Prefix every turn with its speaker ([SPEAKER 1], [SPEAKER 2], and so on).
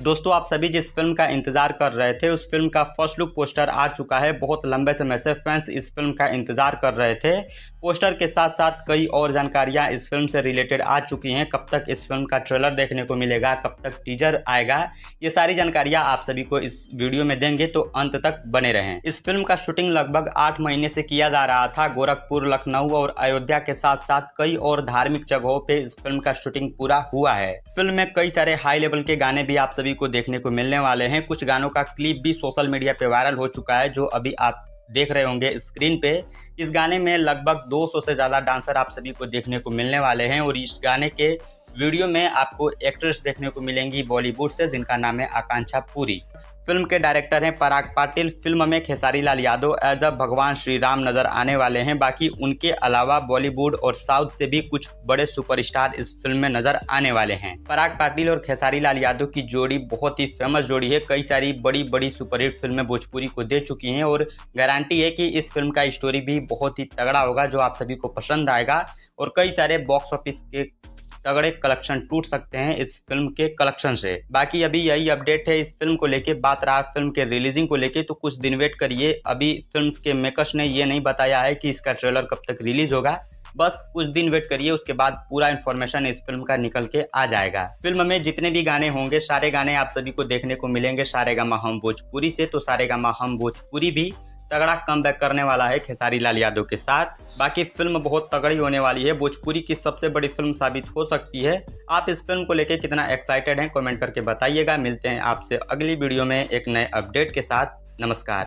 [SPEAKER 1] दोस्तों आप सभी जिस फिल्म का इंतजार कर रहे थे उस फिल्म का फर्स्ट लुक पोस्टर आ चुका है। बहुत लंबे समय से फैंस इस फिल्म का इंतजार कर रहे थे। पोस्टर के साथ साथ कई और जानकारियां इस फिल्म से रिलेटेड आ चुकी हैं। कब तक इस फिल्म का ट्रेलर देखने को मिलेगा, कब तक टीजर आएगा, ये सारी जानकारियां आप सभी को इस वीडियो में देंगे, तो अंत तक बने रहें। इस फिल्म का शूटिंग लगभग 8 महीने से किया जा रहा था। गोरखपुर, लखनऊ और अयोध्या के साथ साथ कई और धार्मिक जगहों पे इस फिल्म का शूटिंग पूरा हुआ है। फिल्म में कई सारे हाई लेवल के गाने भी आप सभी को देखने को मिलने वाले हैं। कुछ गानों का क्लिप भी सोशल मीडिया पे वायरल हो चुका है, जो अभी आप देख रहे होंगे स्क्रीन पे। इस गाने में लगभग 200 से ज्यादा डांसर आप सभी को देखने को मिलने वाले हैं और इस गाने के वीडियो में आपको एक्ट्रेस देखने को मिलेंगी बॉलीवुड से, जिनका नाम है आकांक्षा पुरी। फिल्म के डायरेक्टर हैं पराग पाटिल। फिल्म में खेसारी लाल यादव एज अ भगवान श्री राम नजर आने वाले हैं। बाकी उनके अलावा बॉलीवुड और साउथ से भी कुछ बड़े सुपरस्टार इस फिल्म में नजर आने वाले हैं। पराग पाटिल और खेसारी लाल यादव की जोड़ी बहुत ही फेमस जोड़ी है। कई सारी बड़ी बड़ी सुपरहिट फिल्में भोजपुरी को दे चुकी हैं और गारंटी है कि इस फिल्म का स्टोरी भी बहुत ही तगड़ा होगा, जो आप सभी को पसंद आएगा। और कई सारे बॉक्स ऑफिस के तगड़े कलेक्शन टूट सकते हैं इस फिल्म के कलेक्शन से। बाकी अभी यही अपडेट है इस फिल्म को लेके। बात रहा फिल्म के रिलीजिंग को लेके, तो कुछ दिन वेट करिए। अभी फिल्म के मेकर्स ने ये नहीं बताया है कि इसका ट्रेलर कब तक रिलीज होगा। बस कुछ दिन वेट करिए, उसके बाद पूरा इन्फॉर्मेशन इस फिल्म का निकल के आ जाएगा। फिल्म में जितने भी गाने होंगे सारे गाने आप सभी को देखने को मिलेंगे सारेगामा हम भोजपुरी से। तो सारेगामा हम भोजपुरी भी तगड़ा कमबैक करने वाला है खेसारी लाल यादव के साथ। बाकी फिल्म बहुत तगड़ी होने वाली है, भोजपुरी की सबसे बड़ी फिल्म साबित हो सकती है। आप इस फिल्म को लेकर कितना एक्साइटेड हैं कमेंट करके बताइएगा। मिलते हैं आपसे अगली वीडियो में एक नए अपडेट के साथ। नमस्कार।